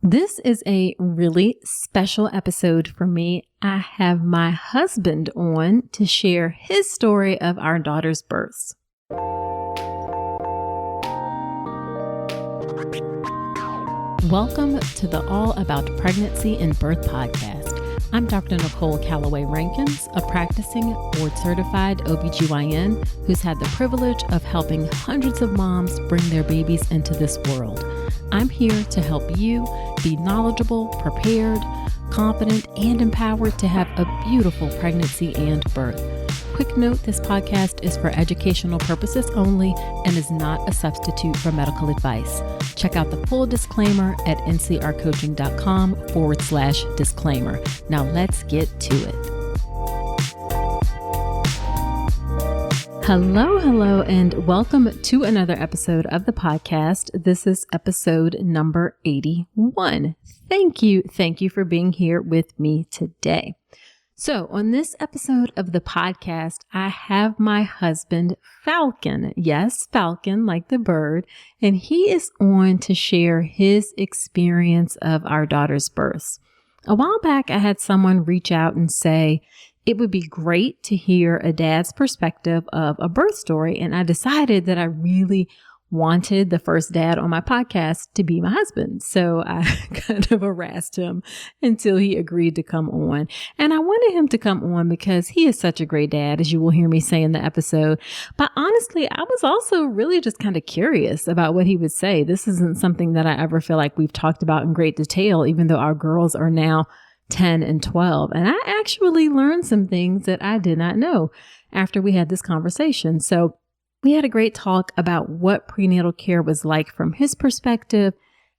This is a really special episode for me. I have my husband on to share his story of our daughter's births. Welcome to the All About Pregnancy and Birth podcast. I'm Dr. Nicole Rankins, a practicing board-certified OBGYN who's had the privilege of helping hundreds of moms bring their babies into this world. I'm here to help you be knowledgeable, prepared, confident, and empowered to have a beautiful pregnancy and birth. Quick note, this podcast is for educational purposes only and is not a substitute for medical advice. Check out the full disclaimer at ncrcoaching.com/disclaimer. Now let's get to it. Hello, and welcome to another episode of the podcast. This is episode number 81. Thank you for being here with me today. So on this episode of the podcast, I have my husband, Falcon. Yes, Falcon, like the bird. And he is on to share his experience of our daughter's births. A while back, I had someone reach out and say, it would be great to hear a dad's perspective of a birth story. And I decided that I really wanted the first dad on my podcast to be my husband. So I kind of harassed him until he agreed to come on. And I wanted him to come on because he is such a great dad, as you will hear me say in the episode. But honestly, I was also really just kind of curious about what he would say. This isn't something that I ever feel like we've talked about in great detail, even though our girls are now 10 and 12. And I actually learned some things that I did not know after we had this conversation. So we had a great talk about what prenatal care was like from his perspective,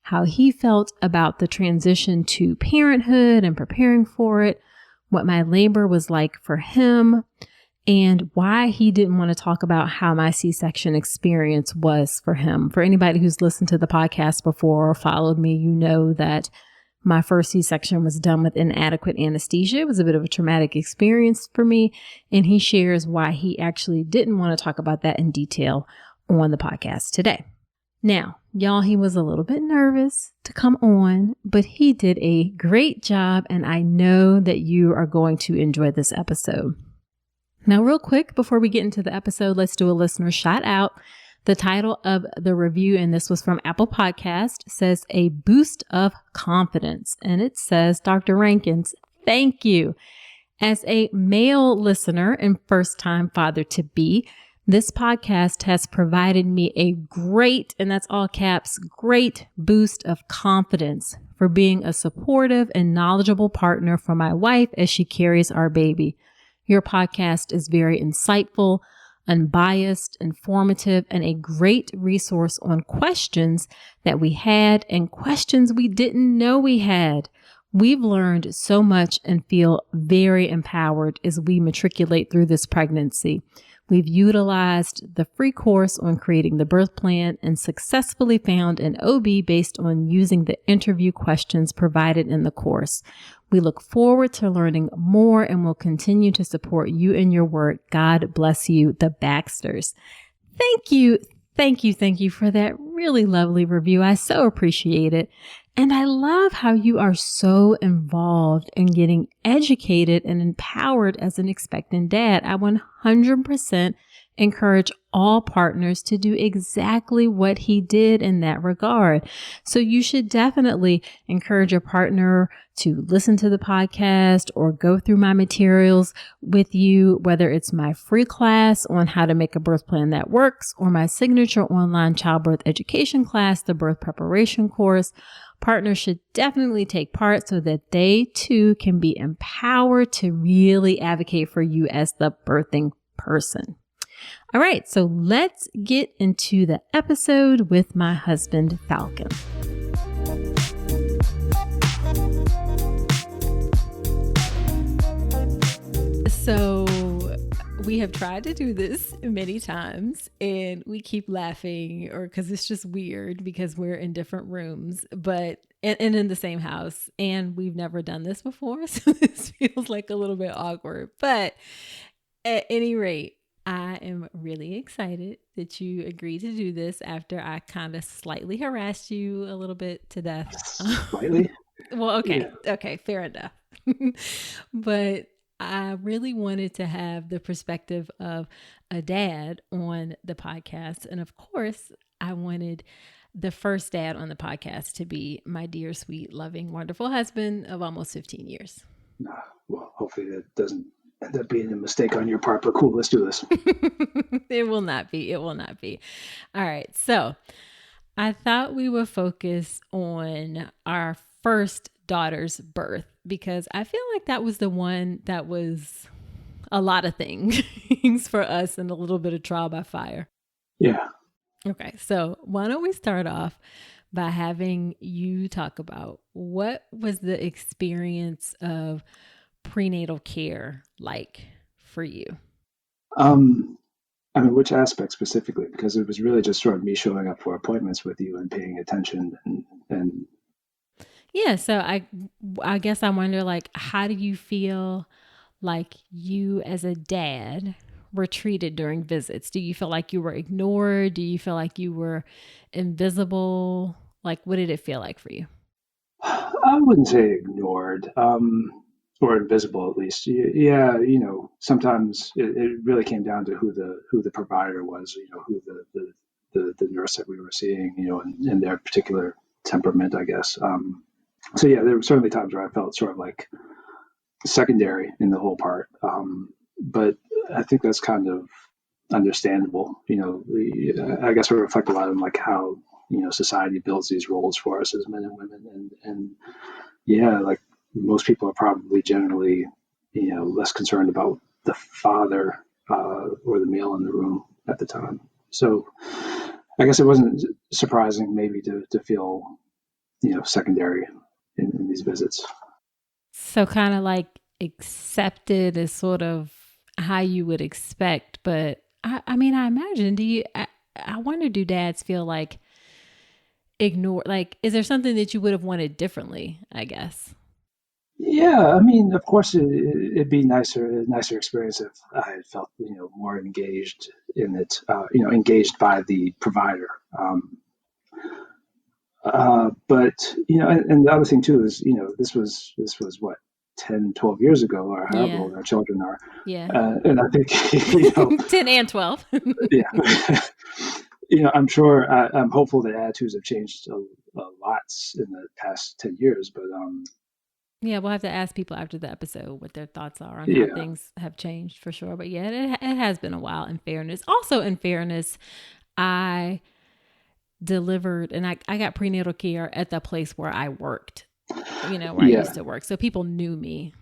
how he felt about the transition to parenthood and preparing for it, what my labor was like for him, and why he didn't want to talk about how my C-section experience was for him. For anybody who's listened to the podcast before or followed me, you know that my first C-section was done with inadequate anesthesia. It was a bit of a traumatic experience for me, and he shares why he actually didn't want to talk about that in detail on the podcast today. Now, y'all, he was a little bit nervous to come on, but he did a great job, and I know that you are going to enjoy this episode. Now, real quick, before we get into the episode, let's do a listener shout out. The title of the review, and this was from Apple Podcast, says A Boost of Confidence. And it says, Dr. Rankins, thank you. As a male listener and first-time father-to-be, this podcast has provided me a great, and that's all caps, great boost of confidence for being a supportive and knowledgeable partner for my wife as she carries our baby. Your podcast is very insightful, unbiased, informative, and a great resource on questions that we had and questions we didn't know we had. We've learned so much and feel very empowered as we matriculate through this pregnancy. We've utilized the free course on creating the birth plan and successfully found an OB based on using the interview questions provided in the course. We look forward to learning more and will continue to support you in your work. God bless you, the Baxters. Thank you for that really lovely review. I so appreciate it. And I love how you are so involved in getting educated and empowered as an expectant dad. I 100% encourage all partners to do exactly what he did in that regard. So you should definitely encourage your partner to listen to the podcast or go through my materials with you, whether it's my free class on how to make a birth plan that works or my signature online childbirth education class, the birth preparation course. Partners should definitely take part so that they too can be empowered to really advocate for you as the birthing person. All right, so let's get into the episode with my husband, Falcon. So we have tried to do this many times and we keep laughing because it's just weird because we're in different rooms, but and in the same house, and we've never done this before. So this feels like a little bit awkward, but at any rate, I am really excited that you agreed to do this after I kind of slightly harassed you a little bit to death. Slightly? Well, okay. Yeah. Okay, fair enough. But I really wanted to have the perspective of a dad on the podcast. And of course, I wanted the first dad on the podcast to be my dear, sweet, loving, wonderful husband of almost 15 years. Well, hopefully that doesn't end up being a mistake on your part, but cool, let's do this. It will not be. It will not be. All right. So I thought we would focus on our first daughter's birth because I feel like that was the one that was a lot of things for us and a little bit of trial by fire. Yeah. Okay. So why don't we start off by having you talk about what was the experience of prenatal care like for you? I mean, which aspect specifically? Because it was really just sort of me showing up for appointments with you and paying attention and Yeah, so I guess I wonder like how do you feel like you as a dad were treated during visits? Do you feel like you were ignored? Do you feel like you were invisible? Like what did it feel like for you? I wouldn't say ignored, or invisible at least. Yeah, sometimes it really came down to who the provider was, who the nurse that we were seeing, and their particular temperament, I guess. So yeah, there were certainly times where I felt sort of like secondary in the whole part. But I think that's kind of understandable. I guess we reflect a lot on like how society builds these roles for us as men and women, and yeah, like most people are probably generally less concerned about the father or the male in the room at the time. So I guess it wasn't surprising maybe to feel secondary in these visits. So kind of like accepted as sort of how you would expect, but I mean, I imagine, I wonder, do dads feel like ignore, like, is there something that you would have wanted differently, I guess? Yeah, I mean, of course, it'd be a nicer experience if I had felt, more engaged in it, engaged by the provider. But and the other thing too is, this was what 10, 12 years ago, or however Yeah. old our children are, Yeah. and I think, 10 and 12. yeah, I'm sure, I'm hopeful that attitudes have changed a lot in the past 10 years, but Yeah, we'll have to ask people after the episode what their thoughts are on how yeah, things have changed for sure. But yeah, it has been a while in fairness. Also, in fairness, I delivered and I got prenatal care at the place where I worked, where I yeah, used to work. So people knew me.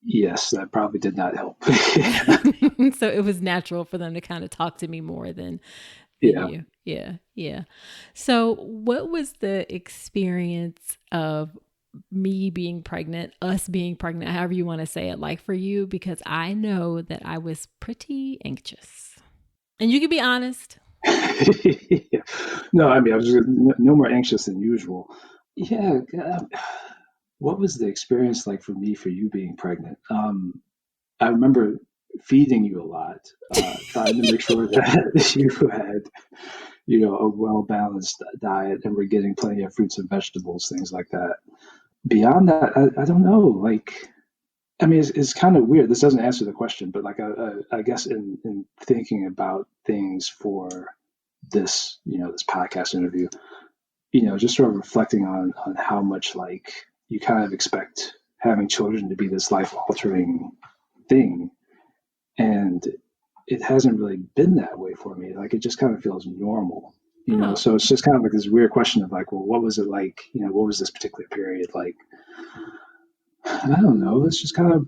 yes, that probably did not help. So it was natural for them to kind of talk to me more than Yeah. you. Yeah. Yeah. So what was the experience of me being pregnant, us being pregnant, however you want to say it, like for you? Because I know that I was pretty anxious. And you can be honest. Yeah. No, I mean, I was no more anxious than usual. Yeah. What was the experience like for me for you being pregnant? I remember feeding you a lot, trying to make sure that you had, a well balanced diet and we're getting plenty of fruits and vegetables, things like that. Beyond that, I don't know. Like, I mean, it's kind of weird. This doesn't answer the question, but like, I guess in thinking about things for this podcast interview, just sort of reflecting on how much like you kind of expect having children to be this life altering thing, and it hasn't really been that way for me. Like it just kind of feels normal. Oh, So it's just kind of like this weird question of like, well, what was it like? What was this particular period like? I don't know. It's just kind of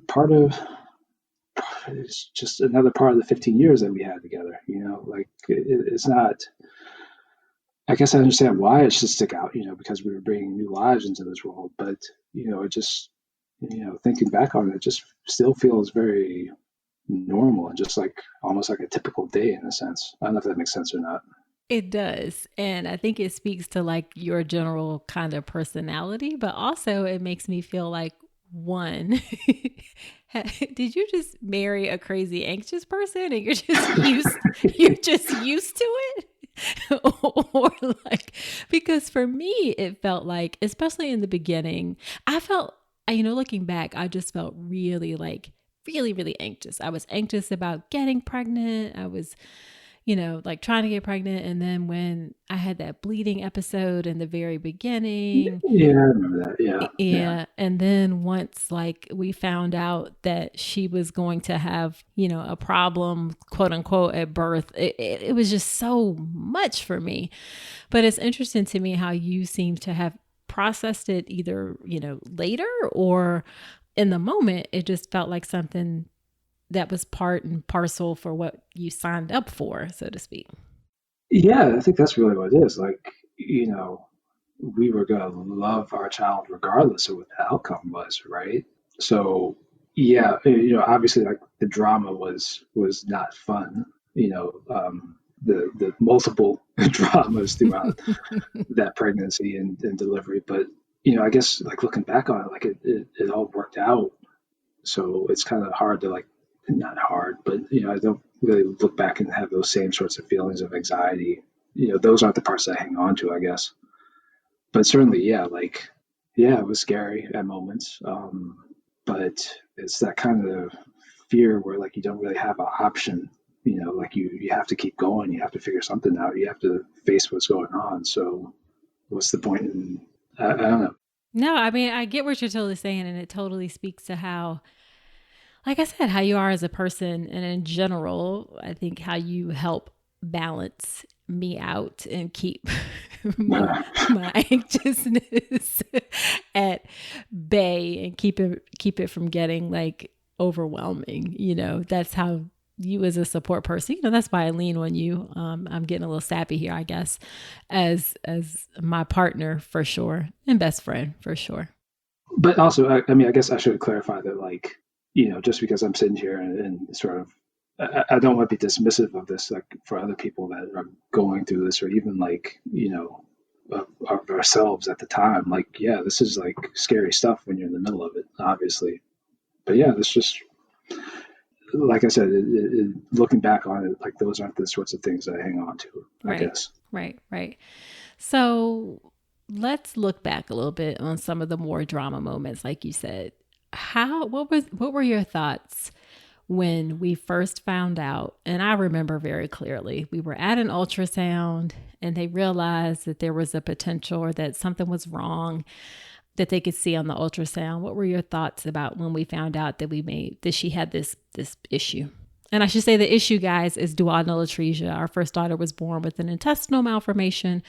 it's just another part of the 15 years that we had together, like it's not, I guess I understand why it should stick out, because we were bringing new lives into this world, but, it just, thinking back on it, just still feels very normal and just like almost like a typical day in a sense. I don't know if that makes sense or not. it does. And I think it speaks to like your general kind of personality, but also it makes me feel like one, did you just marry a crazy anxious person and you're just used to it? Or like, because for me, it felt like, especially in the beginning, I felt, looking back, I just felt really like, really, really anxious. I was anxious about getting pregnant. I was, like trying to get pregnant. And then when I had that bleeding episode in the very beginning. Yeah, I remember that. Yeah. Yeah. And then once like we found out that she was going to have, a problem, quote unquote, at birth, it was just so much for me. But it's interesting to me how you seem to have processed it either, later or in the moment. It just felt like something that was part and parcel for what you signed up for, so to speak. Yeah, I think that's really what it is. Like, we were going to love our child regardless of what the outcome was, right? So, yeah, obviously, like the drama was not fun. The multiple dramas throughout that pregnancy and delivery, but I guess like looking back on it, like it all worked out. So it's kind of hard to like, not hard, but I don't really look back and have those same sorts of feelings of anxiety. Those aren't the parts I hang on to, I guess. But certainly, yeah, like, yeah, it was scary at moments. But it's that kind of fear where like you don't really have an option. Like you have to keep going. You have to figure something out. You have to face what's going on. So what's the point in, I don't know. No, I mean, I get what you're totally saying. And it totally speaks to how, like I said, how you are as a person. And in general, I think how you help balance me out and keep my anxiousness at bay and keep it from getting like overwhelming. That's how you as a support person, that's why I lean on you. I'm getting a little sappy here, I guess, as my partner for sure and best friend for sure. But also, I mean, I guess I should clarify that, like, just because I'm sitting here and sort of, I don't want to be dismissive of this, like for other people that are going through this, or even like, of ourselves at the time. Like, yeah, this is like scary stuff when you're in the middle of it, obviously. But yeah, this just, like I said, looking back on it, like those aren't the sorts of things I hang on to, I guess. Right. So let's look back a little bit on some of the more drama moments, like you said. What were your thoughts when we first found out? And I remember very clearly, we were at an ultrasound and they realized that there was a potential or that something was wrong that they could see on the ultrasound. What were your thoughts about when we found out that she had this issue? And I should say the issue, guys, is duodenal atresia. Our first daughter was born with an intestinal malformation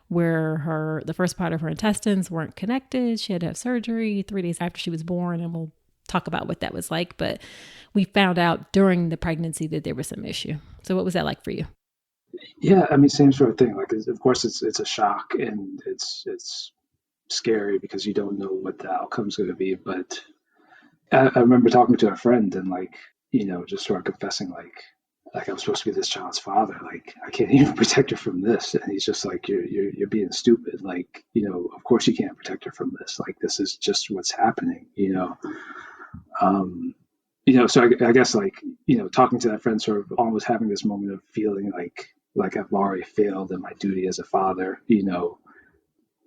where the first part of her intestines weren't connected. She had to have surgery 3 days after she was born, and we'll talk about what that was like. But we found out during the pregnancy that there was some issue. So what was that like for you? Yeah, I mean, same sort of thing. Like, of course, it's a shock and it's scary because you don't know what the outcome's going to be. But I remember talking to a friend and like, just sort of confessing like I'm supposed to be this child's father. Like I can't even protect her from this. And he's just like, you're being stupid. Like, of course you can't protect her from this. Like this is just what's happening, So I guess like, talking to that friend, sort of almost having this moment of feeling like I've already failed in my duty as a father,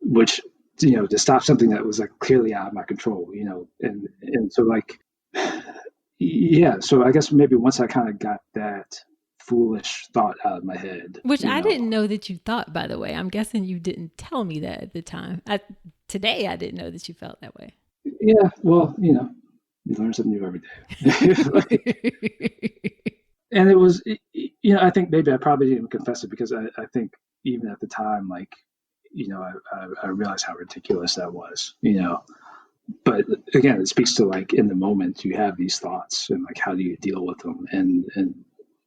which, to stop something that was like clearly out of my control, and so like, yeah. So I guess maybe once I kind of got that foolish thought out of my head, which I didn't know that you thought, by the way. I'm guessing you didn't tell me that at the time. Today, I didn't know that you felt that way. Yeah. Well, you learn something new every day. And it was, I think maybe I probably didn't even confess it because I think even at the time, like, I realized how ridiculous that was, but again, it speaks to like in the moment you have these thoughts and like, how do you deal with them? And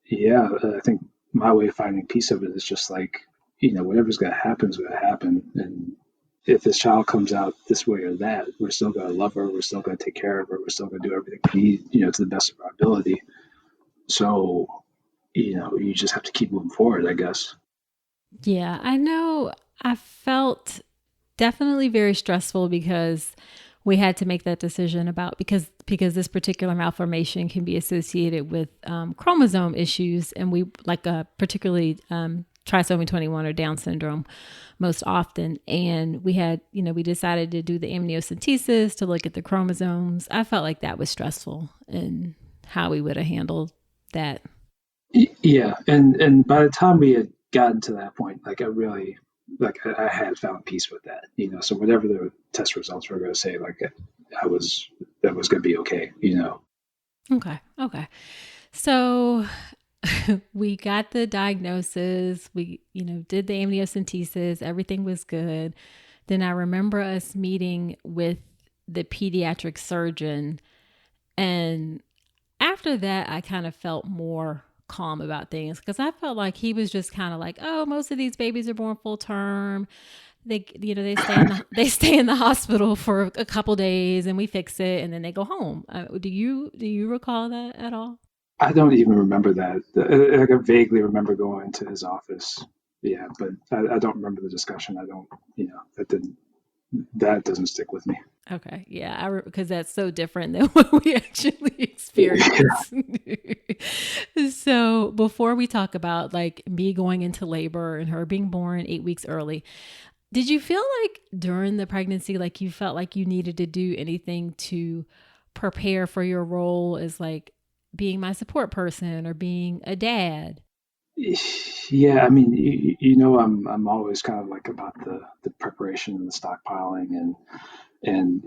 yeah, I think my way of finding peace of it is just like, whatever's going to happen is going to happen. And if this child comes out this way or that, we're still going to love her. We're still going to take care of her. We're still going to do everything we need, to the best of our ability. So, you just have to keep moving forward, I guess. Yeah, I know. I felt definitely very stressful because we had to make that decision about because this particular malformation can be associated with chromosome issues, and we like particularly trisomy 21 or Down syndrome most often. And we had, we decided to do the amniocentesis to look at the chromosomes. I felt like that was stressful and how we would have handled that. Yeah, and by the time we had gotten to that point, like I had found peace with that, So whatever the test results were going to say, like that was going to be okay, Okay. So we got the diagnosis. We, did the amniocentesis. Everything was good. Then I remember us meeting with the pediatric surgeon, and after that, I kind of felt more calm about things because I felt like he was just kind of like, oh, most of these babies are born full term. They stay in the hospital for a couple days and we fix it and then they go home. Do you recall that at all? I don't even remember that. Like I vaguely remember going to his office. Yeah, but I don't remember the discussion. I don't, that doesn't stick with me. Okay. Yeah. Because that's so different than what we actually experienced. So before we talk about like me going into labor and her being born 8 weeks early, did you feel like during the pregnancy, like you felt like you needed to do anything to prepare for your role as like being my support person or being a dad? Yeah, I mean, I'm always kind of like about the preparation and the stockpiling and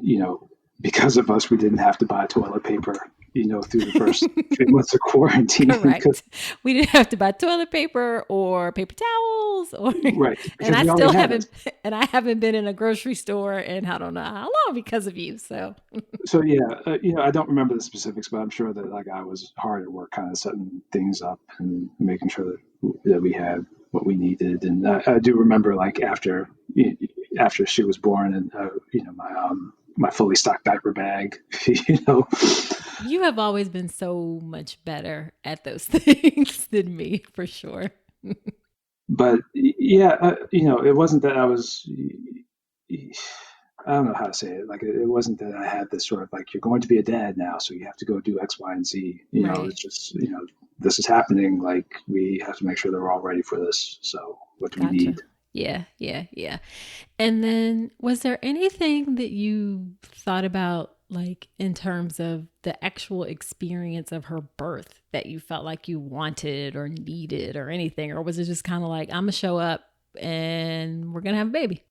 because of us, we didn't have to buy toilet paper, through the first 3 months of quarantine. Correct. We didn't have to buy toilet paper or paper towels, Right. And I still haven't, and I haven't been in a grocery store in I don't know how long because of you. So yeah, I don't remember the specifics, but I'm sure that like I was hard at work, kind of setting things up and making sure that we had what we needed. And I do remember like after she was born, and my fully stocked diaper bag, You have always been so much better at those things than me, for sure. But yeah, it wasn't that I was. I don't know how to say it. Like it wasn't that I had this sort of like you're going to be a dad now, so you have to go do X, Y, and Z. Right. It's just this is happening. Like we have to make sure that we're all ready for this. So what do we need? Yeah. And then was there anything that you thought about like in terms of the actual experience of her birth that you felt like you wanted or needed or anything? Or was it just kind of like, I'm going to show up and we're going to have a baby?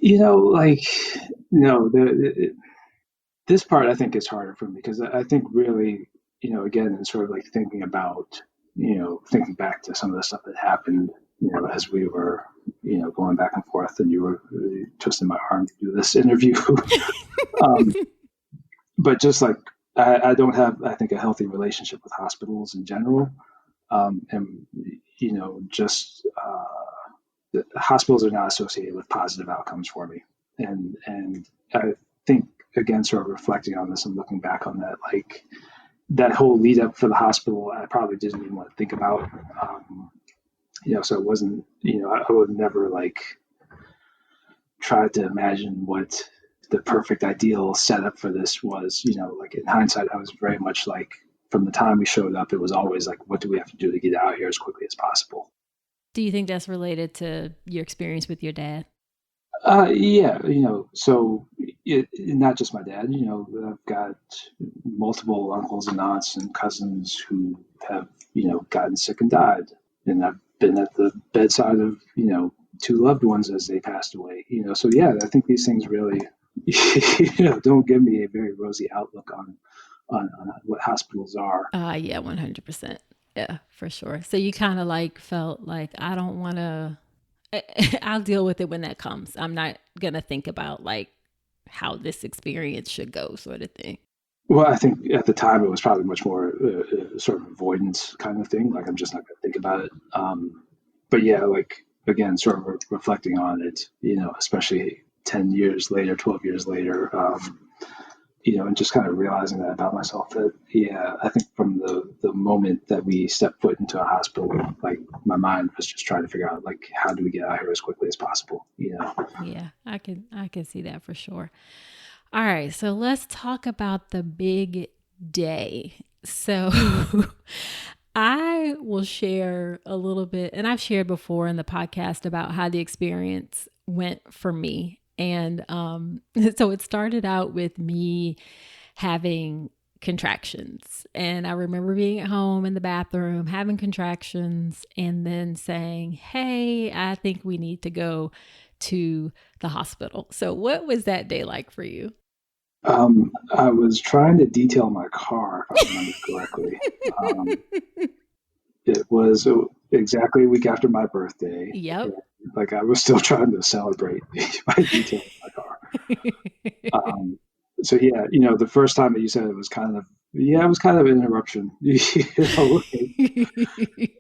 Like, no, this part I think is harder for me because I think really, again, it's sort of like thinking about, thinking back to some of the stuff that happened, as we were, going back and forth and you were really twisting my arm to do this interview. But just like, I don't have, I think, a healthy relationship with hospitals in general. And, just the hospitals are not associated with positive outcomes for me. And I think, again, sort of reflecting on this and looking back on that, like that whole lead up for the hospital, I probably didn't even want to think about. So it wasn't, I would never like try to imagine what the perfect ideal setup for this was. Like in hindsight, I was very much like from the time we showed up, it was always like, what do we have to do to get out here as quickly as possible? Do you think that's related to your experience with your dad? Yeah, so not just my dad, I've got multiple uncles and aunts and cousins who have, gotten sick and died. And I've been at the bedside of, two loved ones as they passed away, So yeah, I think these things really, don't give me a very rosy outlook on what hospitals are. Yeah, 100%. Yeah, for sure. So you kind of like felt like, I don't want to, I'll deal with it when that comes. I'm not going to think about like how this experience should go sort of thing. Well, I think at the time it was probably much more sort of avoidance kind of thing. Like I'm just not going to think about it. But yeah, like again, sort of reflecting on it, especially 10 years later, 12 years later, and just kind of realizing that about myself that, yeah, I think from the moment that we stepped foot into a hospital, like my mind was just trying to figure out like, how do we get out here as quickly as possible, Yeah, I can see that for sure. All right, so let's talk about the big day. So I will share a little bit, and I've shared before in the podcast about how the experience went for me. And so it started out with me having contractions. And I remember being at home in the bathroom, having contractions, and then saying, hey, I think we need to go to the hospital. So, what was that day like for you? I was trying to detail my car, if I remember correctly. Um, it was exactly a week after my birthday. Yep. Like I was still trying to celebrate by detailing my car. Um, so yeah, the first time that you said it was kind of it was kind of an interruption.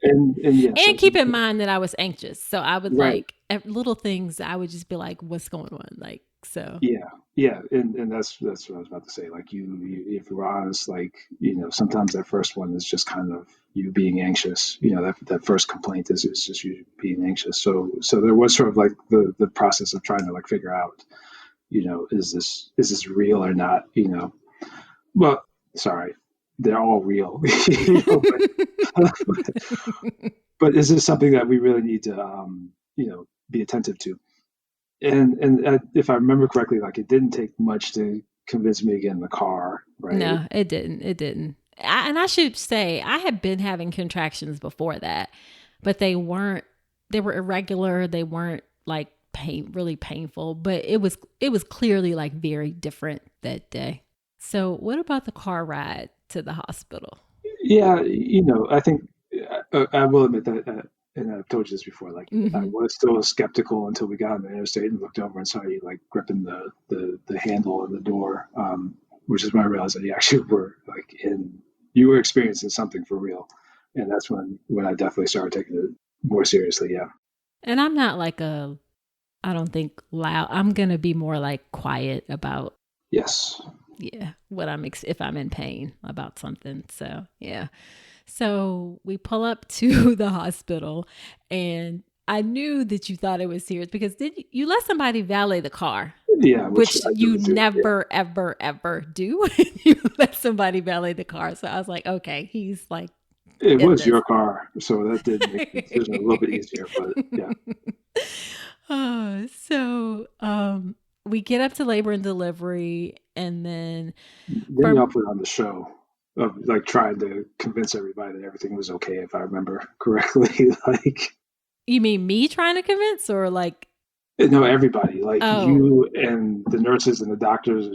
And yes, And keep in mind that I was anxious. So I would right. like little things, I would just be like, what's going on? Like, so. Yeah, and that's what I was about to say. Like you if we're honest, like sometimes that first one is just kind of you being anxious. That first complaint is just you being anxious. So there was sort of like the process of trying to like figure out, is this real or not? Well, sorry, they're all real, but is this something that we really need to be attentive to? And if I remember correctly, like it didn't take much to convince me to get in the car, right? No, it didn't. It didn't. And I should say, I had been having contractions before that, but they were irregular. They weren't like really painful, but it was clearly like very different that day. So what about the car ride to the hospital? Yeah, I think I will admit that, and I've told you this before. Like I Mm-hmm. was still skeptical until we got on the interstate and looked over and saw you like gripping the handle of the door, which is when I realized that you actually were like you were experiencing something for real, and that's when I definitely started taking it more seriously. Yeah. And I'm not like I don't think loud. I'm going to be more like quiet about, Yes. yeah, what if I'm in pain about something. So, yeah. So we pull up to the hospital, and I knew that you thought it was serious because you let somebody valet the car, Yeah, which which I you didn't do. Yeah. never, ever, ever do. You let somebody valet the car. So I was like, okay, he's like It in was this. your car, so that did make the decision a little bit easier. But yeah. So we get up to labor and delivery, and then Then y'all from put on the show of like trying to convince everybody that everything was okay, if I remember correctly. Like, you mean me trying to convince, or like, no, everybody, like oh, you and the nurses and the doctors,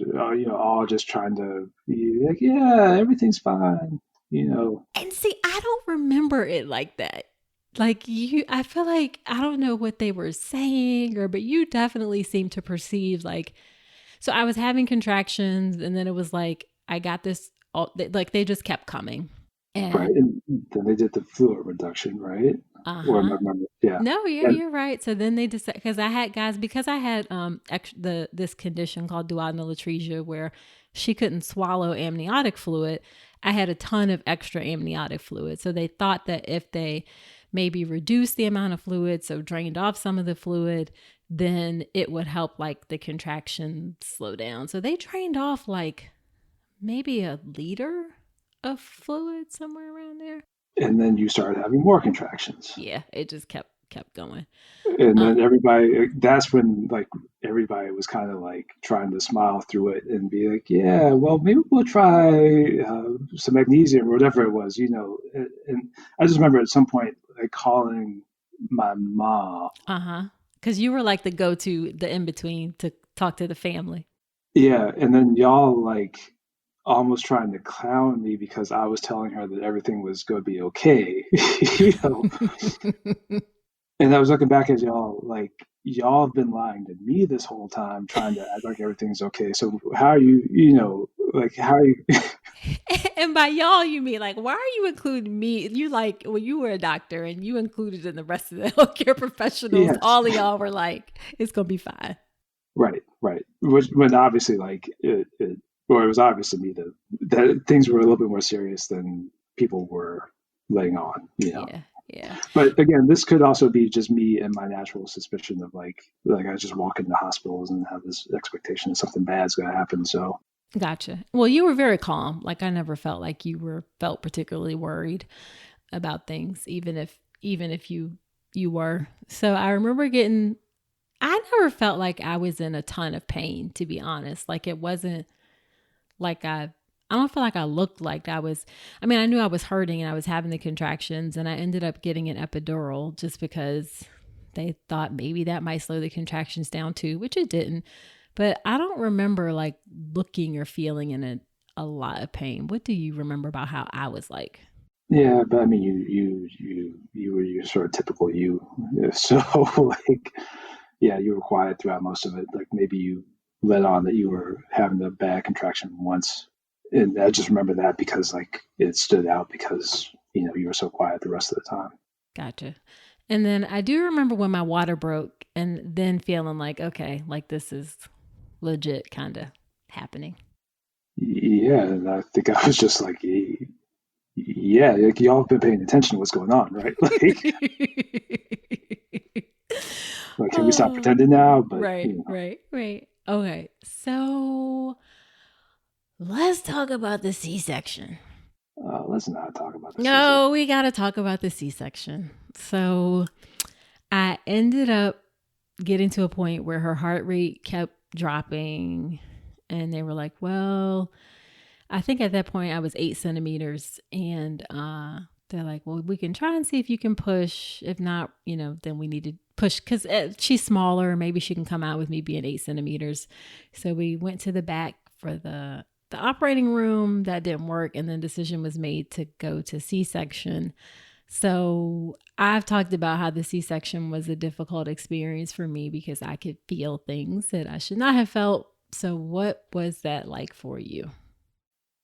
all just trying to be like, yeah, everything's fine. and see, I don't remember it like that. Like I feel like I don't know what they were saying, but you definitely seemed to perceive like. So I was having contractions, and then it was like I got this. Like they just kept coming, Right. and And then they did the fluid reduction, right? Or am I uh-huh. remember? Yeah. No, yeah, And you're right. So then they decided, because I had this condition called duodenal atresia where she couldn't swallow amniotic fluid. I had a ton of extra amniotic fluid. So they thought that if they maybe reduced the amount of fluid, so drained off some of the fluid, then it would help like the contraction slow down. So they drained off like maybe a liter of fluid, somewhere around there. and then you started having more contractions. Yeah, it just kept going. And Uh, then everybody, that's when like everybody was kind of like trying to smile through it and be like, yeah, well, maybe we'll try some magnesium or whatever it was, and I just remember at some point like calling my mom. Uh-huh. Because you were like the go-to, the in-between to talk to the family. Yeah, and then y'all like almost trying to clown me because I was telling her that everything was going to be okay. you know And I was looking back at y'all, like y'all have been lying to me this whole time, trying to act like everything's okay. So how are you, like how are you? And by y'all, you mean like, why are you including me? You like, well, you were a doctor and you included in the rest of the healthcare professionals. Yes, All of y'all were like, it's going to be fine. right. Which, when obviously, like or it was obvious to me that things were a little bit more serious than people were letting on. Yeah. Yeah. But again, this could also be just me and my natural suspicion of like I just walk into hospitals and have this expectation that something bad's going to happen. So Gotcha. Well, you were very calm. Like I never felt like felt particularly worried about things, even if you were. So I remember I never felt like I was in a ton of pain, to be honest. Like it wasn't like I don't feel like I looked like I was. I mean, I knew I was hurting and I was having the contractions, and I ended up getting an epidural just because they thought maybe that might slow the contractions down too, which it didn't. But I don't remember like looking or feeling in a lot of pain. What do you remember about how I was like? yeah, but I mean, you were your sort of typical you. So like, yeah, you were quiet throughout most of it. Like maybe you let on that you were having a bad contraction once, and I just remember that because like it stood out because you were so quiet the rest of the time. Gotcha. And then I do remember when my water broke and then feeling like, okay, like this is legit kind of happening. Yeah, and I think I was just like, yeah, like y'all have been paying attention to what's going on, right? Like, can we stop Oh, pretending now? But right. Okay. So let's talk about the C-section. let's not talk about the C-section. No, we got to talk about the C-section. So I ended up getting to a point where her heart rate kept dropping. And they were like, well, I think at that point I was 8 centimeters. And they're like, well, we can try and see if you can push. If not, then we need to push because she's smaller. Maybe she can come out with me being 8 centimeters. So we went to the back for the operating room. That didn't work. And then decision was made to go to C-section. So I've talked about how the C-section was a difficult experience for me because I could feel things that I should not have felt. So what was that like for you?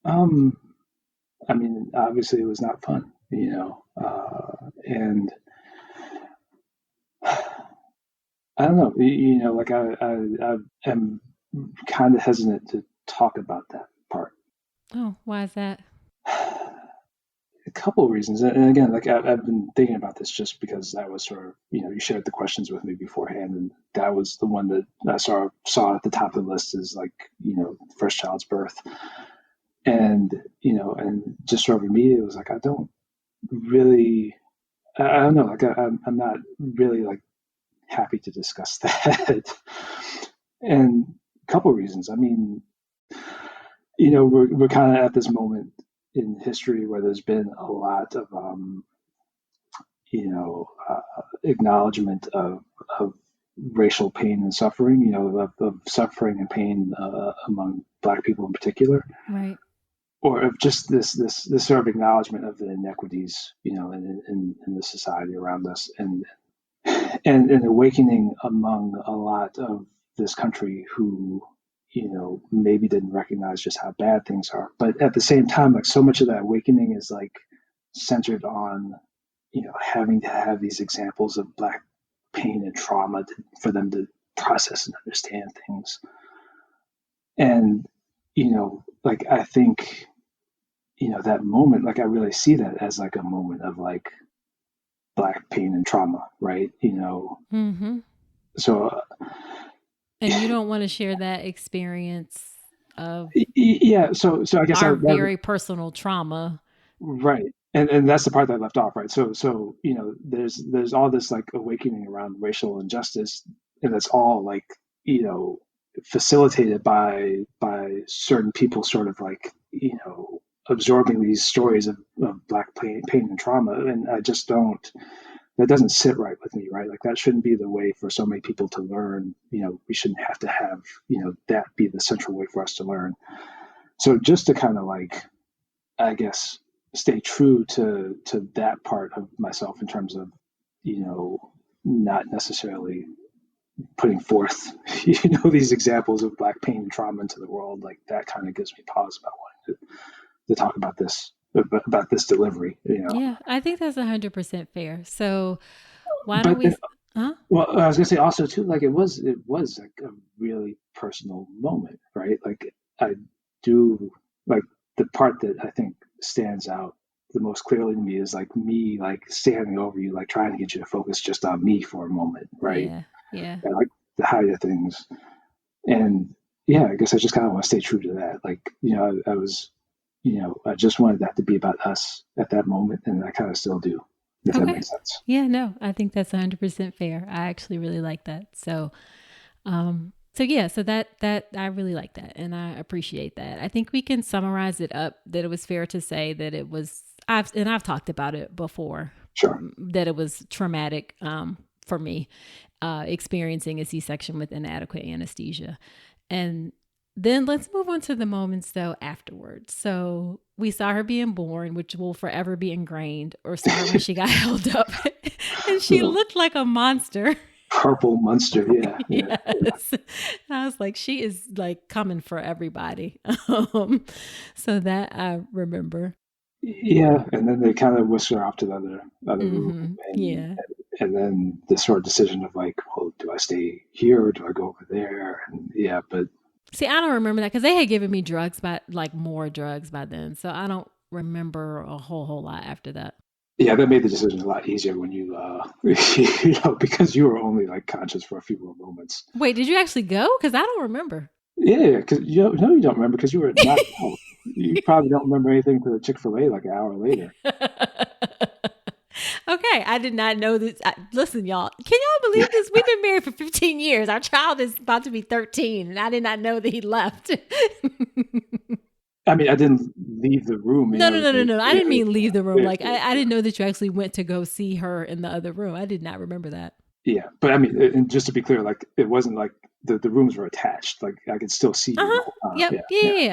Um, I mean, obviously it was not fun, and I don't know, like I am kind of hesitant to talk about that part. Oh, why is that? A couple of reasons, and again, like I've been thinking about this just because that was sort of, you shared the questions with me beforehand, and that was the one that I saw at the top of the list is like, first child's birth, and and just sort of immediately it was like I don't really, I don't know, like I'm not really like happy to discuss that, and a couple of reasons. I mean, we're kind of at this moment in history where there's been a lot of acknowledgement of racial pain and suffering, of suffering and pain among Black people in particular, Right. or of just this sort of acknowledgement of the inequities, in the society around us, and an awakening among a lot of this country who, maybe didn't recognize just how bad things are, but at the same time, like so much of that awakening is like centered on having to have these examples of Black pain and trauma for them to process and understand things. And, like I think, that moment, like I really see that as like a moment of like Black pain and trauma, right? Mm-hmm. So, And you don't want to share that experience of yeah, so I guess our very personal trauma. right. And that's the part that I left off, right? So there's all this like awakening around racial injustice, and that's all like you know facilitated by certain people, sort of like absorbing these stories of Black pain and trauma, and I just don't. That doesn't sit right with me, right? Like that shouldn't be the way for so many people to learn. We shouldn't have to have that be the central way for us to learn. So just to kind of like, I guess, stay true to that part of myself in terms of not necessarily putting forth these examples of Black pain and trauma into the world, like that kind of gives me pause about wanting to talk about this delivery. Yeah, I think that's 100% fair. So why don't But we? Huh? well, I was gonna say also too, like it was like a really personal moment, right? Like I do, like the part that I think stands out the most clearly to me is like me like standing over you, like trying to get you to focus just on me for a moment, right? Yeah. And like the height of things. And yeah, I guess I just kind of want to stay true to that. Like, I was, I just wanted that to be about us at that moment, and I kind of still do, if that Okay. makes sense. Yeah, no, I think that's 100% fair. I actually really like that. So, so that I really like that, and I appreciate that. I think we can summarize it up that it was fair to say that it was I've talked about it before, Sure. that it was traumatic for me experiencing a C-section with inadequate anesthesia. And then let's move on to the moments though afterwards. So we saw her being born, which will forever be ingrained, or saw her when she got held up and she looked like a monster. Purple monster, yeah. Yes. And I was like, she is like coming for everybody. So that I remember. Yeah, and then they kind of whisk her off to the other room, Yeah. and then the sort of decision of like, well, do I stay here or do I go over there? And yeah, but See, I don't remember that because they had given me drugs more drugs by then. So I don't remember a whole lot after that. yeah, that made the decision a lot easier when you, because you were only like conscious for a few more moments. Wait, did you actually go? Because I don't remember. Yeah, because you don't remember because you were not. You probably don't remember anything to the Chick-fil-A like an hour later. Okay, I did not know this. Listen, y'all, can y'all believe this? We've been married for 15 years. Our child is about to be 13, and I did not know that he left. I mean, I didn't leave the room. No. I didn't mean leave the room. Like, I didn't know that you actually went to go see her in the other room. I did not remember that. Yeah, but I mean, and just to be clear, like it wasn't like the rooms were attached. Like I could still see you the whole time. Yep.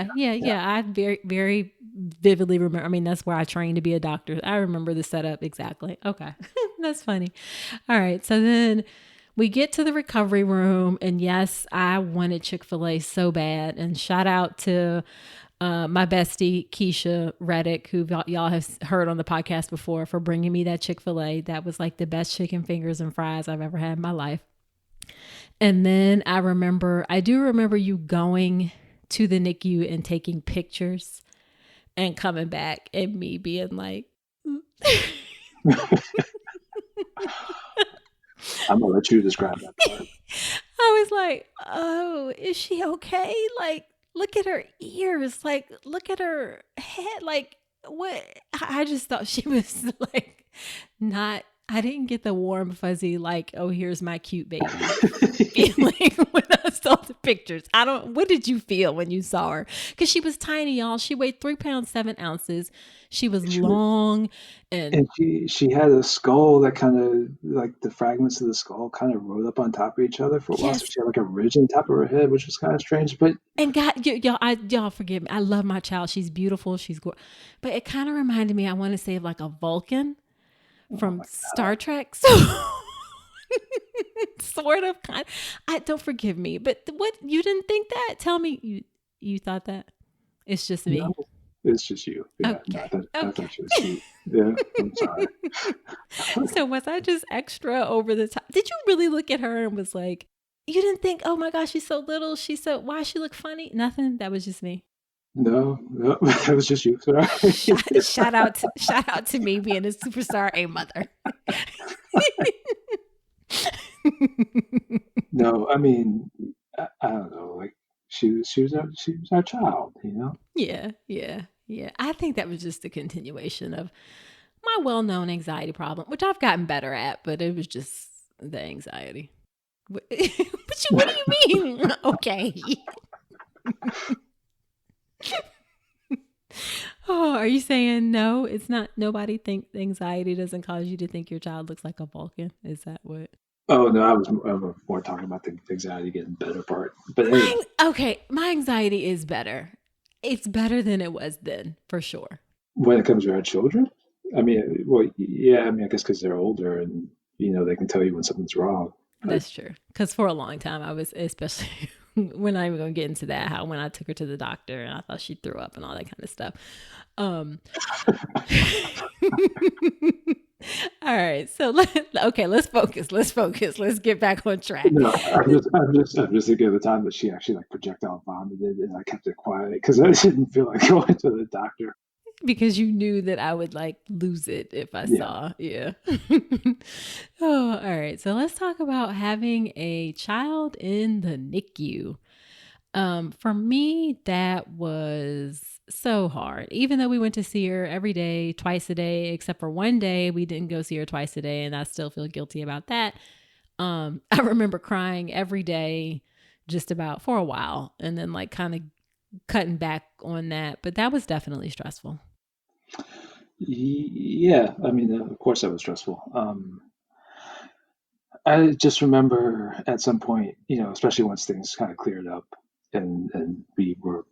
Yeah. I very, very vividly remember. I mean, that's where I trained to be a doctor. I remember the setup exactly. Okay. That's funny. All right. So then we get to the recovery room, and yes, I wanted Chick-fil-A so bad. And shout out to my bestie, Keisha Reddick, who y'all have heard on the podcast before, for bringing me that Chick-fil-A. That was like the best chicken fingers and fries I've ever had in my life. And then I do remember you going to the NICU and taking pictures and coming back and me being like, I'm gonna let you describe that part. I was like, oh, is she okay? Like, look at her ears. Like, look at her head. Like, what? I just thought she was like not. I didn't get the warm, fuzzy, like, oh, here's my cute baby feeling when I saw the pictures. What did you feel when you saw her? Because she was tiny, y'all. She weighed 3 pounds, 7 ounces. She was long. And she had a skull that kind of, like the fragments of the skull kind of rode up on top of each other for a while. So she had like a ridge on top of her head, which was kind of strange. But God, y'all forgive me. I love my child. She's beautiful. She's gorgeous. But it kind of reminded me, I want to say, of like a Vulcan from Star Trek. So sort of kind. Don't forgive me, but what, you didn't think that? Tell me you thought that. It's just me. No, it's just you. Yeah, okay. No, I thought she was cute. Yeah, I'm sorry. So was I just extra over the top? Did you really look at her and was like, you didn't think, oh my gosh, she's so little, why she look funny? Nothing. That was just me. No, that was just you. Sorry. Shout out to me being a superstar A mother. No, I mean, I don't know. Like she was our child, you know. Yeah. I think that was just a continuation of my well-known anxiety problem, which I've gotten better at, but it was just the anxiety. What do you mean? Okay. Oh, are you saying no? It's not. Nobody think anxiety doesn't cause you to think your child looks like a Vulcan. Is that what? Oh no, I was more talking about the anxiety getting better part. But anyway. My anxiety is better. It's better than it was then, for sure. When it comes to our children, I mean, well, yeah, I mean, I guess because they're older and they can tell you when something's wrong. That's true. Because for a long time, I was, especially we're not even going to get into that, how when I took her to the doctor and I thought she threw up and all that kind of stuff. All right. So let's focus. Let's get back on track. No, I'm just thinking of the time that she actually like projectile vomited and I kept it quiet because I didn't feel like going to the doctor. Because you knew that I would like lose it if I Yeah. saw. Yeah. Oh, all right. So let's talk about having a child in the NICU. For me, that was so hard. Even though we went to see her every day, twice a day, except for one day, we didn't go see her twice a day, and I still feel guilty about that. I remember crying every day just about for a while and then like kind of cutting back on that. But that was definitely stressful. Yeah, I mean, of course that was stressful. I just remember at some point, especially once things kind of cleared up and we were,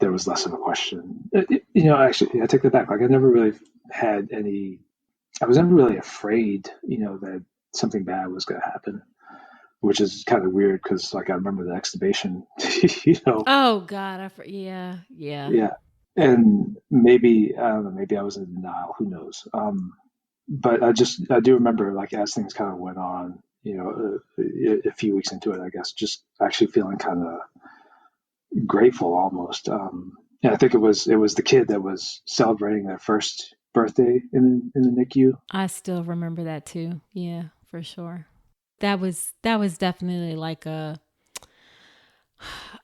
there was less of a question. Actually, I take that back. Like, I never really had any, I was never really afraid, that something bad was going to happen, which is kind of weird because, like, I remember the extubation, you know, Oh God, yeah, yeah. yeah. And maybe, I don't know, maybe I was in denial, who knows? But I do remember, like, as things kind of went on, a few weeks into it, I guess, just actually feeling kind of grateful almost. And I think it was the kid that was celebrating their first birthday in the NICU. I still remember that too. Yeah, for sure. That was definitely like a,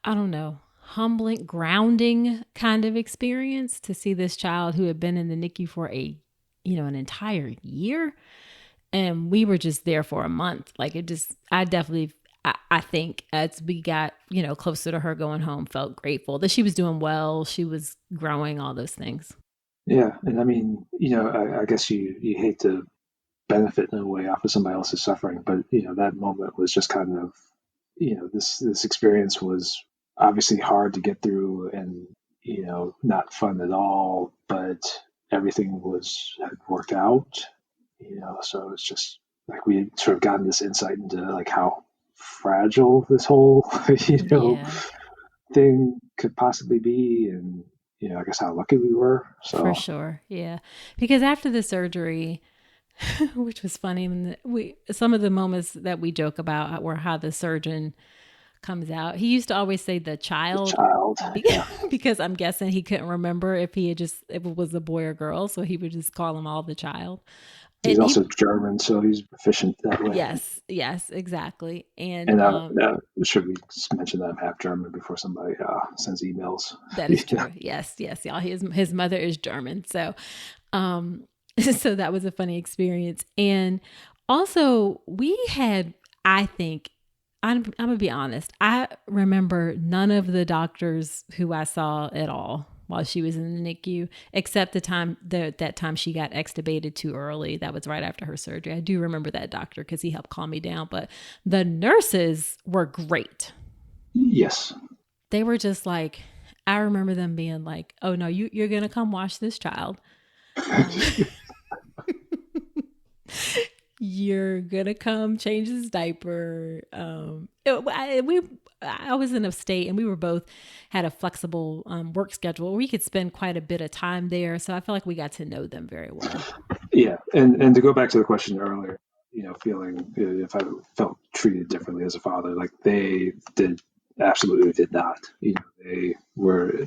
I don't know, humbling, grounding kind of experience to see this child who had been in the NICU for an entire year. And we were just there for a month. Like it just, I think as we got, closer to her going home, felt grateful that she was doing well. She was growing, all those things. Yeah, and I mean, I guess you hate to benefit in a way off of somebody else's suffering, but that moment was just kind of, this experience was obviously hard to get through and not fun at all, but everything had worked out, so it's just like we had sort of gotten this insight into like how fragile this whole Yeah, thing could possibly be, and I guess how lucky we were. for So sure. Yeah. Because after the surgery, which was funny, some of the moments that we joke about were how the surgeon comes out. He used to always say the the child child, yeah, because I'm guessing he couldn't remember if it was a boy or girl, so he would just call them all the child. he's And also he German, so he's proficient that way. yes, exactly. And And should we just mention that I'm half German before somebody sends emails? that is Yeah, true. Yes, y'all. His mother is German. So um so that was a funny experience. And also we had, I think, I'm gonna be honest. I remember none of the doctors who I saw at all while she was in the NICU, except that time she got extubated too early. That was right after her surgery. I do remember that doctor because he helped calm me down. But the nurses were great. yes, They were just like, I remember them being like, "Oh no, you're gonna come watch this child. Um, you're gonna come change his diaper." I was in a state, and we were both had a flexible work schedule where we could spend quite a bit of time there. So I feel like we got to know them very well. yeah, and to go back to the question earlier, feeling if I felt treated differently as a father, like they did absolutely did not. They were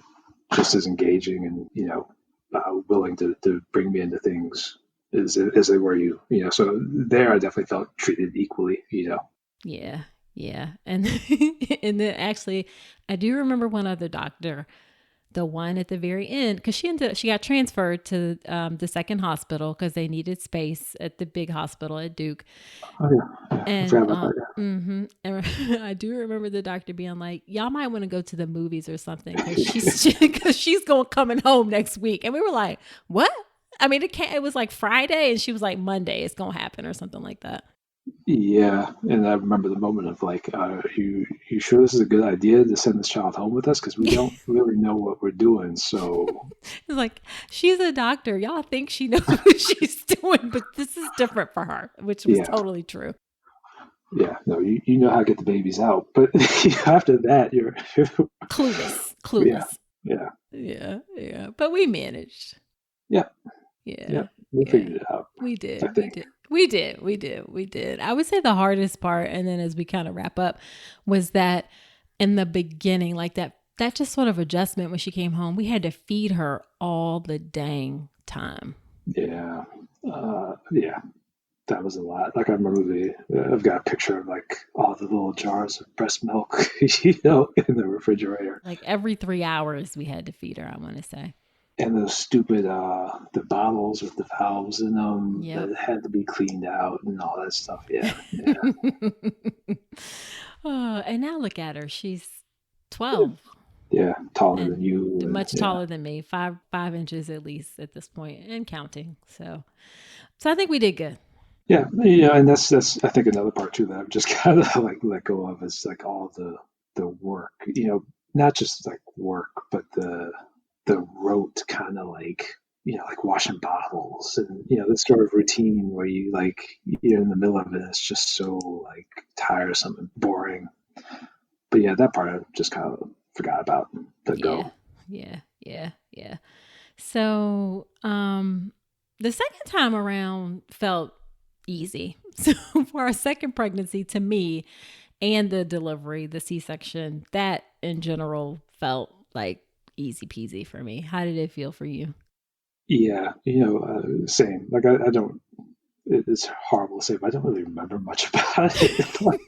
just as engaging and willing to bring me into things as they were so there I definitely felt treated equally. Yeah, yeah, and and then actually, I do remember one other doctor, the one at the very end, because she got transferred to the second hospital because they needed space at the big hospital at Duke. Oh yeah, I And forgot about that. and I do remember the doctor being like, "Y'all might want to go to the movies or something because she's going coming home next week." And we were like, "What?" I mean, it was like Friday, and she was like, "Monday, it's gonna happen," or something like that. Yeah, and I remember the moment of like, you sure this is a good idea to send this child home with us because we don't really know what we're doing. So It's like, she's a doctor. Y'all think she knows what she's doing, but this is different for her, which was yeah, totally true. yeah, no, you know how to get the babies out, but after that, you're Clueless, yeah, clueless. yeah, Yeah. But we managed. yeah, yeah. Yeah, We yeah. figured it out, We I did. We think. did. We did. I would say the hardest part, and then as we kind of wrap up, was that in the beginning, like that that just sort of adjustment when she came home, we had to feed her all the dang time. Yeah. Yeah. That was a lot. Like I remember I've got a picture of like all the little jars of breast milk, in the refrigerator. Like every 3 hours we had to feed her, I want to say. And those stupid, the bottles with the valves in them Yep. that had to be cleaned out and all that stuff. Yeah. Yeah. Oh, and now look at her. She's 12 Yeah. Taller than and you. And much yeah. taller than me, 5 inches at least at this point and counting. So I think we did good. Yeah. Yeah. And that's, I think another part too that I've just kind of like let go of is like all the work, not just like work, but the rote kind of like like washing bottles and this sort of routine where you like you're in the middle of it. It's just so like tiresome and boring. But yeah, that part I just kind of forgot about and let Yeah. go. Yeah. Yeah. Yeah. So, the second time around felt easy. So for our second pregnancy, to me, and the delivery, the C-section, that in general felt like easy peasy for me. How did it feel for you? Yeah, same. Like I don't. It's horrible to say, but I don't really remember much about it. Like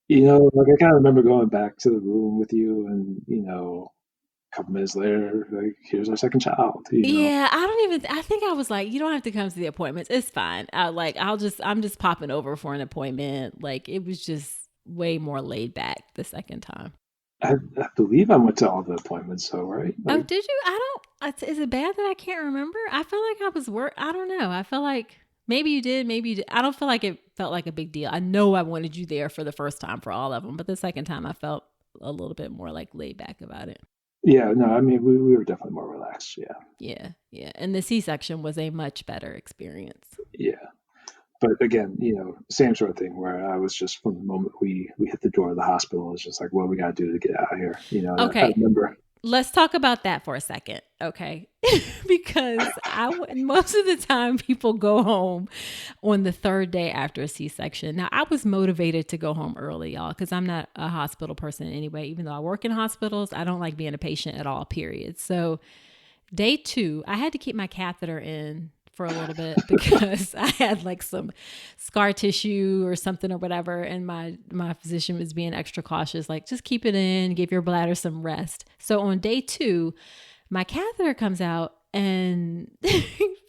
like I kind of remember going back to the room with you, and a couple minutes later, like here's our second child. Yeah, I think I was like, you don't have to come to the appointments. It's fine. I'm just popping over for an appointment. Like it was just way more laid back the second time. I believe I went to all the appointments, so right? Oh, Like, did you? Is it bad that I can't remember? I feel like I was I don't know. I feel like maybe you did, maybe you did. I don't feel like it felt like a big deal. I know I wanted you there for the first time for all of them, but the second time I felt a little bit more like laid back about it. yeah, no, I mean we were definitely more relaxed. Yeah, Yeah, yeah. And the C-section was a much better experience. yeah. But again, same sort of thing where I was just from the moment we hit the door of the hospital, it's just like, what we got to do to get out of here, And I Okay, remember. let's talk about that for a second, okay? Because most of the time people go home on the third day after a C-section. Now, I was motivated to go home early, y'all, because I'm not a hospital person anyway. Even though I work in hospitals, I don't like being a patient at all, period. So day 2, I had to keep my catheter in for a little bit because I had like some scar tissue or something or whatever. And my physician was being extra cautious, like just keep it in, give your bladder some rest. So on day 2, my catheter comes out and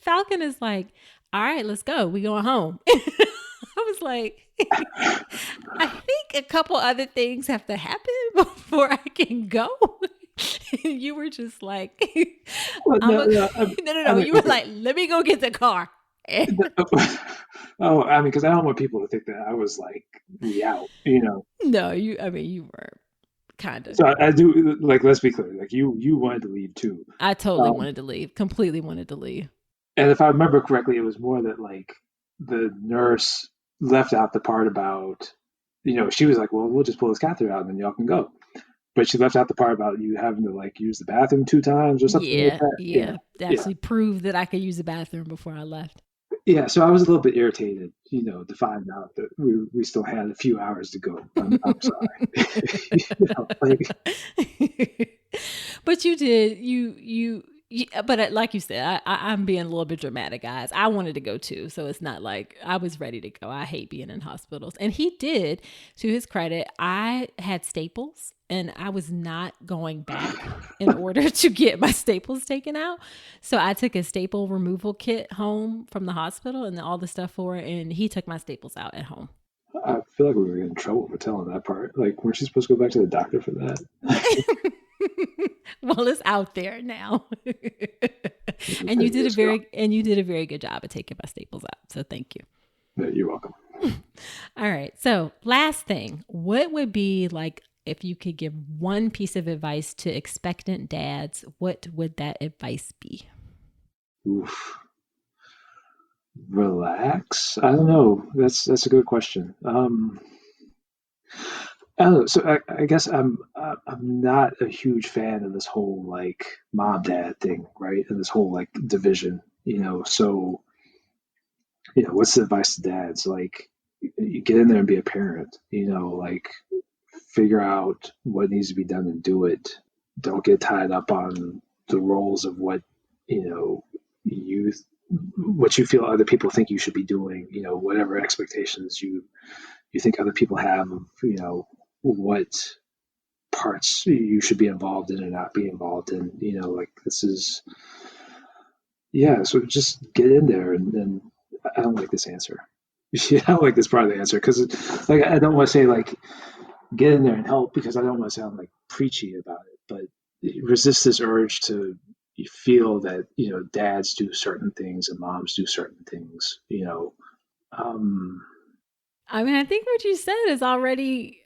Falcon is like, all right, let's go. We going home. I was like, I think a couple other things have to happen before I can go. You were just like, Well, I'm no, a, no, no. I mean, You were like, let me go get the car. oh, I mean, because I don't want people to think that I was like we out. No, you were kind of. So I do like, let's be clear, like you wanted to leave too. I totally Um, wanted to leave, completely wanted to leave. and if I remember correctly, it was more that like the nurse left out the part about, she was like, well, we'll just pull this catheter out and then y'all can go. But she left out the part about you having to like use the bathroom 2 times or something like Yeah, that. Yeah, yeah. To yeah, actually prove that I could use the bathroom before I left. yeah. So I was a little bit irritated, to find out that we still had a few hours to go. I'm sorry. Like, But you did but like you said, I'm being a little bit dramatic, guys. I wanted to go too, so it's not like I was ready to go. I hate being in hospitals, and he did. To his credit, I had staples, and I was not going back in order to get my staples taken out. So I took a staple removal kit home from the hospital and all the stuff for it, and he took my staples out at home. I feel like we were in trouble for telling that part. Like, weren't you supposed to go back to the doctor for that? Well, it's out there now. And you did a very good job of taking my staples out. So thank you. Yeah, you're welcome. All right. So last thing, what would be like if you could give one piece of advice to expectant dads, what would that advice be? Oof. Relax. I don't know. That's a good question. I don't know. So I guess I'm not a huge fan of this whole like mom dad thing, right? And this whole like division. So what's the advice to dads? Like, you get in there and be a parent. Like, figure out what needs to be done and do it. Don't get tied up on the roles of what, what you feel other people think you should be doing, whatever expectations you think other people have of, what parts you should be involved in and not be involved in, this is, so just get in there. And I don't like this answer. I don't like this part of the answer because I don't want to say get in there and help, because I don't want to sound preachy about it, but resist this urge to feel that, dads do certain things and moms do certain things, I think what you said is already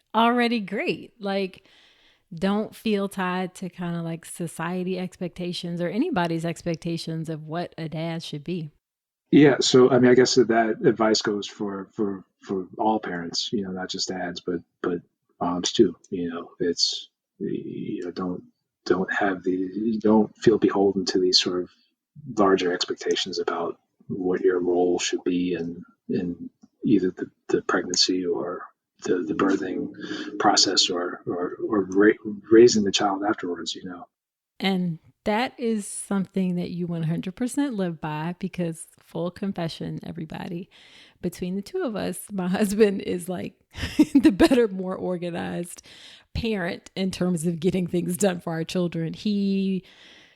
great. Don't feel tied to kind of society expectations or anybody's expectations of what a dad should be. Yeah. So, I guess that advice goes for all parents, not just dads, but moms too. It's, don't feel beholden to these sort of larger expectations about what your role should be in either the pregnancy or the birthing process or raising the child afterwards, And that is something that you 100% live by, because full confession, everybody, between the two of us, my husband is the better, more organized parent in terms of getting things done for our children. He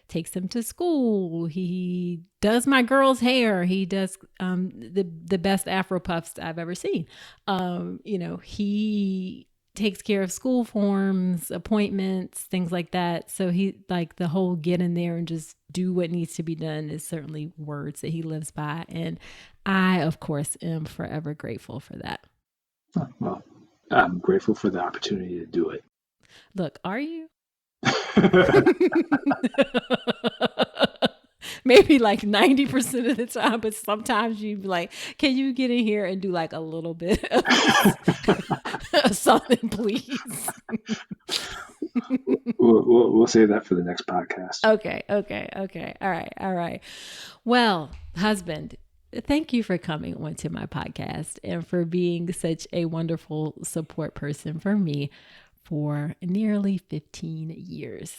takes them to school. He does my girl's hair. He does the best Afro puffs I've ever seen. He takes care of school forms, appointments, things like that. So he the whole get in there and just do what needs to be done is certainly words that he lives by. And I, of course, am forever grateful for that. Well, I'm grateful for the opportunity to do it. Look, are you? Maybe 90% of the time, but sometimes you be like, can you get in here and do a little bit of something, please? We'll save that for the next podcast. Okay. All right. Well, husband, thank you for coming onto my podcast and for being such a wonderful support person for me for nearly 15 years.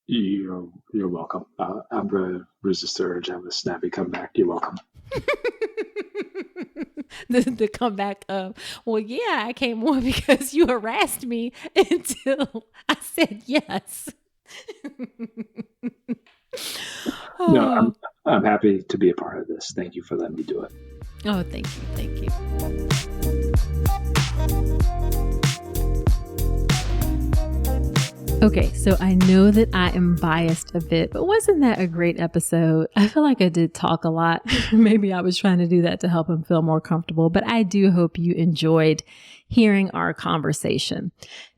You're welcome. I'm going to resist the urge. Have a snappy comeback. You're welcome. the comeback of, well, yeah, I came on because you harassed me until I said yes. No, I'm happy to be a part of this. Thank you for letting me do it. Oh, thank you. Okay, so I know that I am biased a bit, but wasn't that a great episode? I feel like I did talk a lot. Maybe I was trying to do that to help him feel more comfortable, but I do hope you enjoyed hearing our conversation.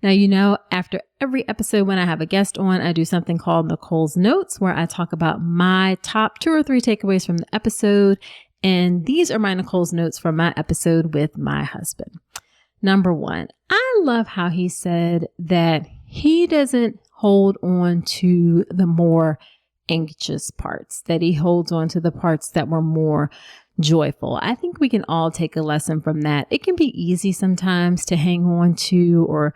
Now, after every episode when I have a guest on, I do something called Nicoles Notes, where I talk about my top 2 or 3 takeaways from the episode. And these are my Nicoles Notes from my episode with my husband. Number 1, I love how he said that he doesn't hold on to the more anxious parts, that he holds on to the parts that were more joyful. I think we can all take a lesson from that. It can be easy sometimes to hang on to or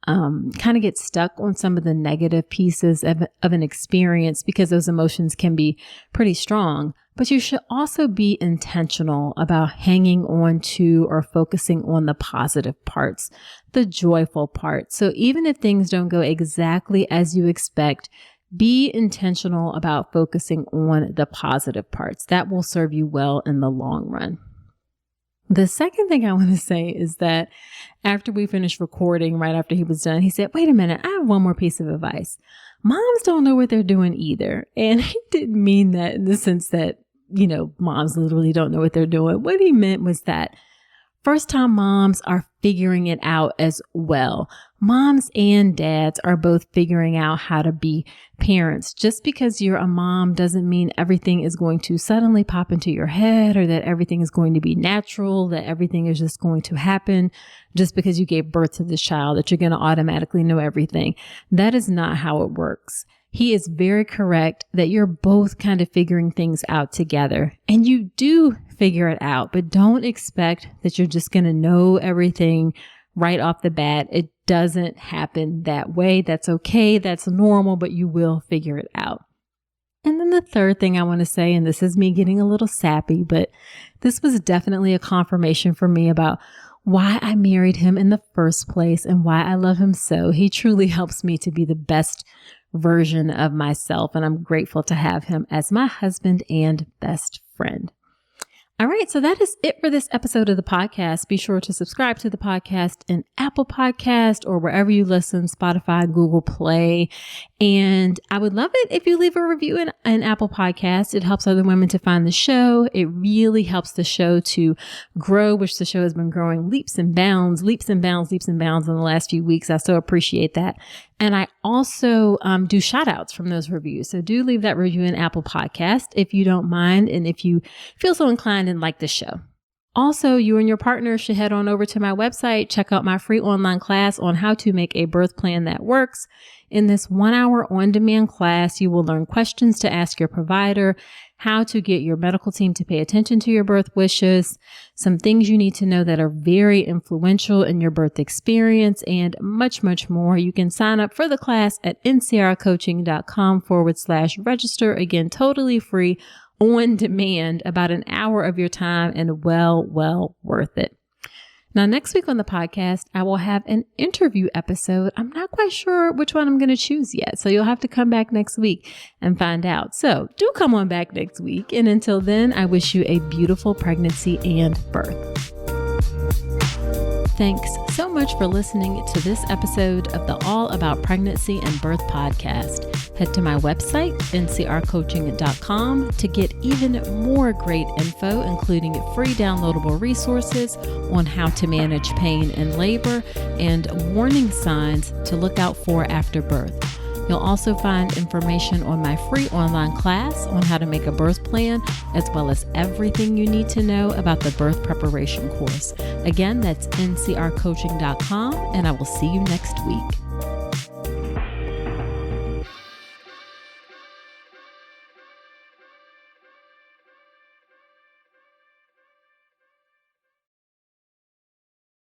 kind of get stuck on some of the negative pieces of an experience because those emotions can be pretty strong. But you should also be intentional about hanging on to or focusing on the positive parts, the joyful parts. So even if things don't go exactly as you expect, be intentional about focusing on the positive parts. That will serve you well in the long run. The second thing I want to say is that after we finished recording, right after he was done, he said, wait a minute, I have one more piece of advice. Moms don't know what they're doing either. And he didn't mean that in the sense that, moms literally don't know what they're doing. What he meant was that first-time moms are figuring it out as well. Moms and dads are both figuring out how to be parents. Just because you're a mom doesn't mean everything is going to suddenly pop into your head or that everything is going to be natural, that everything is just going to happen just because you gave birth to this child, that you're going to automatically know everything. That is not how it works. He is very correct that you're both kind of figuring things out together, and you do figure it out, but don't expect that you're just going to know everything right off the bat. It doesn't happen that way. That's okay. That's normal, but you will figure it out. And then the third thing I want to say, and this is me getting a little sappy, but this was definitely a confirmation for me about why I married him in the first place and why I love him so. He truly helps me to be the best version of myself, and I'm grateful to have him as my husband and best friend. All right, so that is it for this episode of the podcast. Be sure to subscribe to the podcast in Apple Podcast or wherever you listen, Spotify, Google Play. And I would love it if you leave a review in Apple Podcast. It helps other women to find the show. It really helps the show to grow, which the show has been growing leaps and bounds in the last few weeks. I so appreciate that. And I also do shout outs from those reviews. So do leave that review in Apple Podcast if you don't mind and if you feel so inclined and like the show. Also, you and your partner should head on over to my website, check out my free online class on how to make a birth plan that works. In this 1-hour on-demand class, you will learn questions to ask your provider, how to get your medical team to pay attention to your birth wishes, some things you need to know that are very influential in your birth experience, and much, much more. You can sign up for the class at ncrcoaching.com/register. Again, totally free, on demand, about an hour of your time, and well worth it. Now, next week on the podcast, I will have an interview episode. I'm not quite sure which one I'm going to choose yet, so you'll have to come back next week and find out. So do come on back next week. And until then, I wish you a beautiful pregnancy and birth. Thanks so much for listening to this episode of the All About Pregnancy and Birth podcast. Head to my website, ncrcoaching.com, to get even more great info, including free downloadable resources on how to manage pain in labor and warning signs to look out for after birth. You'll also find information on my free online class on how to make a birth plan, as well as everything you need to know about the birth preparation course. Again, that's ncrcoaching.com, and I will see you next week.